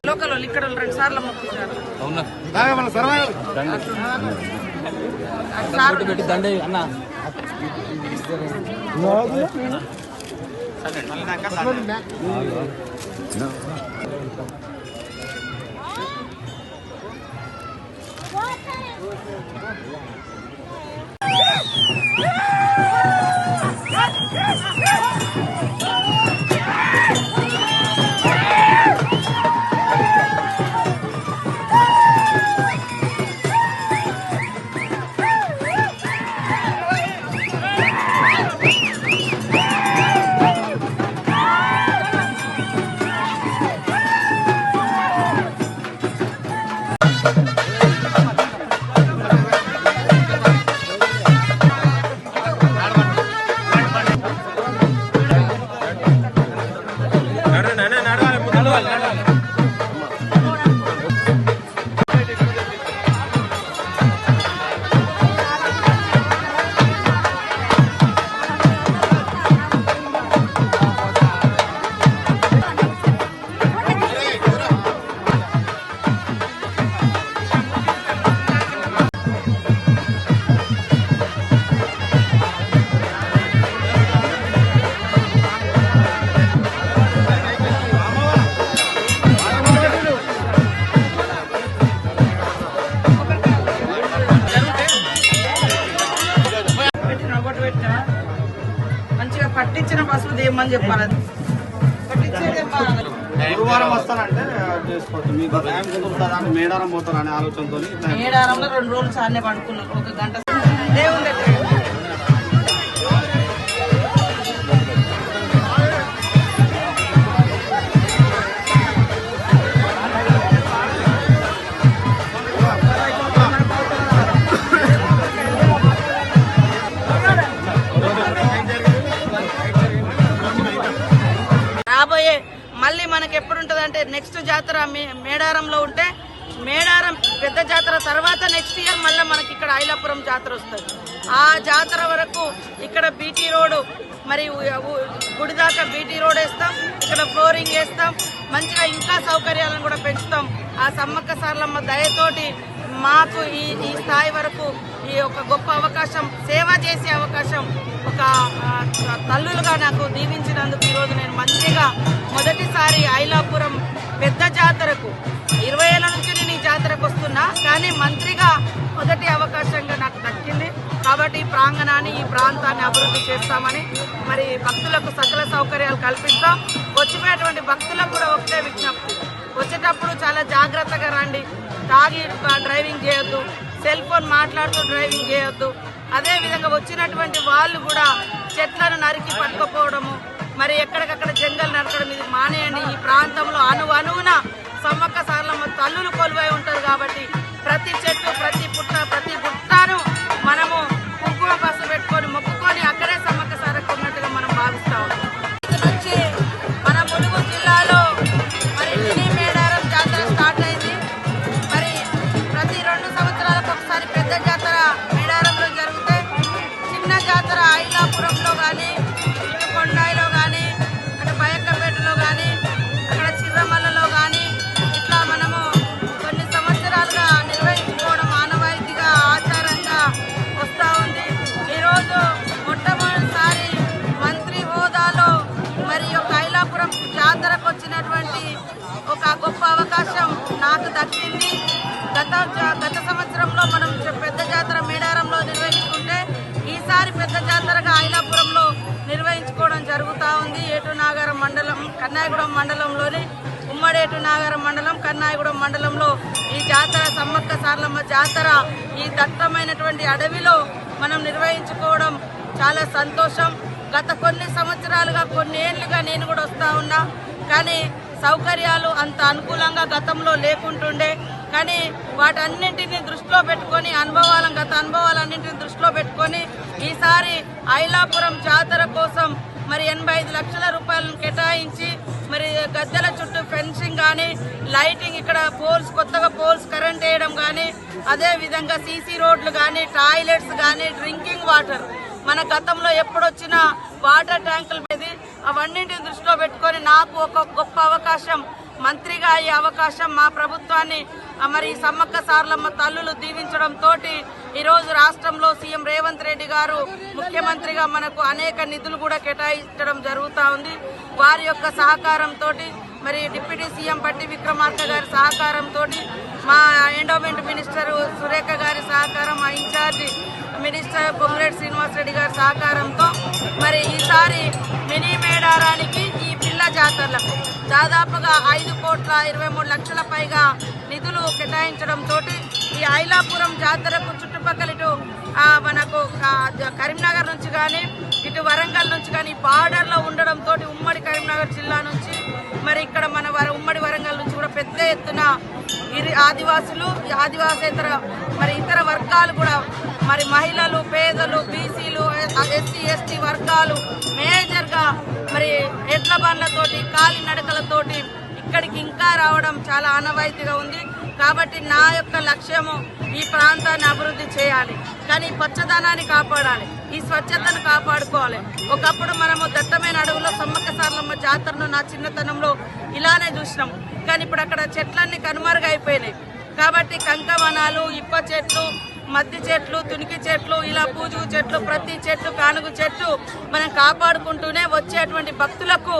Local వాళ్ళు ఇక్కడ 2 సార్లు మొక్కుతారు. పెట్టి దండే అన్న మంచిగా పట్టించిన బస్సులు తీయమని చెప్పాలి. గురువారం వస్తారంటే చేసుకోవచ్చు. మీకు టైం కుదురుతుందని మేడారం పోతారనే ఆలోచనతో మేడారంలో 2 రోజులు సార్నే పడుకున్నారు. 1 గంట దేవుని దగ్గర రాబోయే మళ్ళీ మనకి ఎప్పుడు ఉంటుంది అంటే నెక్స్ట్ జాతర మేడారంలో ఉంటే మేడారం పెద్ద జాతర తర్వాత నెక్స్ట్ ఇయర్ మళ్ళీ మనకి ఇక్కడ ఐలాపురం జాతర వస్తుంది. ఆ జాతర వరకు ఇక్కడ బీటీ రోడ్ మరి గుడి దాకా బీటీ రోడ్ వేస్తాం, ఇక్కడ ఫ్లోరింగ్ వేస్తాం, మంచిగా ఇంకా సౌకర్యాలను కూడా పెంచుతాం. ఆ సమ్మక్క సారలమ్మ దయతోటి మాకు ఈ స్థాయి వరకు ఈ ఒక గొప్ప అవకాశం, సేవ చేసే అవకాశం ఒక తల్లులుగా నాకు దీవించినందుకు ఈరోజు నేను మంచిగా మొదటిసారి ఐలాపురం పెద్ద జాతరకు 20 ఏళ్ల నుంచి నేను ఈ జాతరకు వస్తున్నా, కానీ మంత్రిగా మొదటి అవకాశంగా నాకు దక్కింది. కాబట్టి ఈ ప్రాంగణాన్ని ఈ ప్రాంతాన్ని అభివృద్ధి చేస్తామని మరి భక్తులకు సకల సౌకర్యాలు కల్పిస్తాం. వచ్చిపోయేటువంటి భక్తులకు కూడా ఒకటే విజ్ఞప్తి, వచ్చేటప్పుడు చాలా జాగ్రత్తగా రండి, తాగి డ్రైవింగ్ చేయొద్దు, సెల్ ఫోన్ మాట్లాడుతూ డ్రైవింగ్ చేయొద్దు. అదేవిధంగా వచ్చినటువంటి వాళ్ళు కూడా చెట్లను నరికి పట్టుకుపోవడము, మరి ఎక్కడికక్కడ జంగల్ నరకడం ఇది మానేయండి. ఈ ప్రాంతంలో అణువున సమ్మక్క సారలమ్మ తల్లులు కొలువై ఉంటారు కాబట్టి ప్రతి చెట్టు, ప్రతి పుట్ట, ప్రతి గుట్టను మనము కుంకుమ బస్సు పెట్టుకొని మొక్కుకొని అక్కడే సమ్మక్క సారక్క ఉన్నట్టుగా మనం భావిస్తాం. నుంచి మన ములుగు జిల్లాలో మరి మినీ మేడారం జాతర స్టార్ట్ అయింది. మరి ప్రతి 2 సంవత్సరాలకు ఒకసారి పెద్ద జాతర మేడారంలో జరిగితే చిన్న జాతర ఐలాపురంలో కానీ, కొండాయిలో కానీ, అక్కడ బయక్కపేటలో కానీ, అక్కడ చిర్రమల్లలో కానీ ఇట్లా మనము కొన్ని సంవత్సరాలుగా నిర్వహించుకోవడం ఆనవాయితీగా ఆచారంగా వస్తూ ఉంది. ఈరోజు మొట్టమొదటిసారి మంత్రి హోదాలో మరి ఒక ఐలాపురం జాతరకు వచ్చినటువంటి ఒక గొప్ప అవకాశం నాకు దక్కింది. గత సంవత్సరంలో మనం పెద్ద జాతర మేడారంలో నిర్వహించుకుంటే ఈసారి పెద్ద జాతరగా ఐలాపురంలో నిర్వహించుకోవడం జరుగుతూ ఉంది. ఏటునాగారం మండలం, కన్నాయగూడెం మండలంలోని ఉమ్మడి ఏటునాగారం మండలం, కన్నాయగూడెం మండలంలో ఈ జాతర సమ్మక్క సారలమ్మ జాతర ఈ దట్టమైనటువంటి అడవిలో మనం నిర్వహించుకోవడం చాలా సంతోషం. గత కొన్ని సంవత్సరాలుగా, కొన్ని ఏళ్లుగా నేను కూడా వస్తూ ఉన్నా, కానీ సౌకర్యాలు అంత అనుకూలంగా గతంలో లేకుంటుండే. కానీ వాటన్నింటినీ దృష్టిలో పెట్టుకొని గత అనుభవాలన్నింటినీ దృష్టిలో పెట్టుకొని ఈసారి ఐలాపురం జాతర కోసం మరి 85 లక్షల రూపాయలను కేటాయించి మరి గద్దెల చుట్టూ ఫెన్సింగ్ కానీ, లైటింగ్, ఇక్కడ కొత్తగా పోల్స్ కరెంట్ వేయడం కానీ, అదేవిధంగా సీసీ రోడ్లు కానీ, టాయిలెట్స్ కానీ, డ్రింకింగ్ వాటర్ మన గతంలో ఎప్పుడొచ్చినా వాటర్ ట్యాంకుల మీద అవన్నింటిని దృష్టిలో పెట్టుకొని నాకు ఒక గొప్ప అవకాశం, మంత్రిగా ఈ అవకాశం మా ప్రభుత్వాన్ని మరి సమ్మక్క సారలమ్మ తల్లులు దీవించడంతో ఈరోజు రాష్ట్రంలో సీఎం రేవంత్ రెడ్డి గారు ముఖ్యమంత్రిగా మనకు అనేక నిధులు కూడా కేటాయించడం జరుగుతూ ఉంది. వారి యొక్క సహకారంతో మరి డిప్యూటీ సీఎం పట్టి విక్రమార్క గారి సహకారంతో మా ఎండోమెంట్ మినిస్టర్ సురేఖ గారి సహకారం, మా ఇన్ఛార్జి మినిస్టర్ పొంగులేటి శ్రీనివాసరెడ్డి గారి సహకారంతో మరి ఈసారి మినీ మేడారానికి ఈ పిల్ల జాతరలకు దాదాపుగా 5,23,00,000 పైగా నిధులు కేటాయించడంతో ఈ ఐలాపురం జాతరకు చుట్టుపక్కల ఇటు మనకు కరీంనగర్ నుంచి కానీ ఇటు వరంగల్ నుంచి కానీ బార్డర్లో ఉండడంతో ఉమ్మడి కరీంనగర్ జిల్లా నుంచి మరి ఇక్కడ మన ఉమ్మడి వరంగల్ నుంచి కూడా పెద్ద ఎత్తున ఆదివాసులు, ఆదివాసేతర మరి ఇతర వర్గాలు కూడా మరి మహిళలు, పేదలు, బీసీలు, ఎస్సీ ఎస్టీ వర్గాలు మేజర్గా మరి ఎడ్ల బండ్లతోటి కాలినడకలతోటి ఇక్కడికి ఇంకా రావడం చాలా ఆనవాయితీగా ఉంది. కాబట్టి నా యొక్క లక్ష్యము ఈ ప్రాంతాన్ని అభివృద్ధి చేయాలి, కానీ పచ్చదనాన్ని కాపాడాలి, ఈ స్వచ్ఛతను కాపాడుకోవాలి. ఒకప్పుడు మనము దట్టమైన అడవుల్లో సమ్మక్క సారలమ్మ జాతరను నా చిన్నతనంలో ఇలానే చూసినాం, కానీ ఇప్పుడు అక్కడ చెట్లన్నీ కనుమరుగైపోయినాయి. కాబట్టి కంకవనాలు, ఇప్ప చెట్లు, మద్ది చెట్లు, తునికి చెట్లు, ఇలా పూజు చెట్లు, ప్రతి చెట్టు, కానుగు చెట్టు మనం కాపాడుకుంటూనే వచ్చేటువంటి భక్తులకు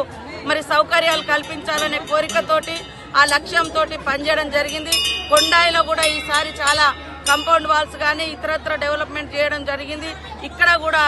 మరి సౌకర్యాలు కల్పించాలనే కోరికతోటి ఆ లక్ష్యంతో పనిచేయడం జరిగింది. కొండాయిలో కూడా ఈసారి చాలా కాంపౌండ్ వాల్స్ కానీ ఇతరత్ర డెవలప్మెంట్ చేయడం జరిగింది. ఇక్కడ కూడా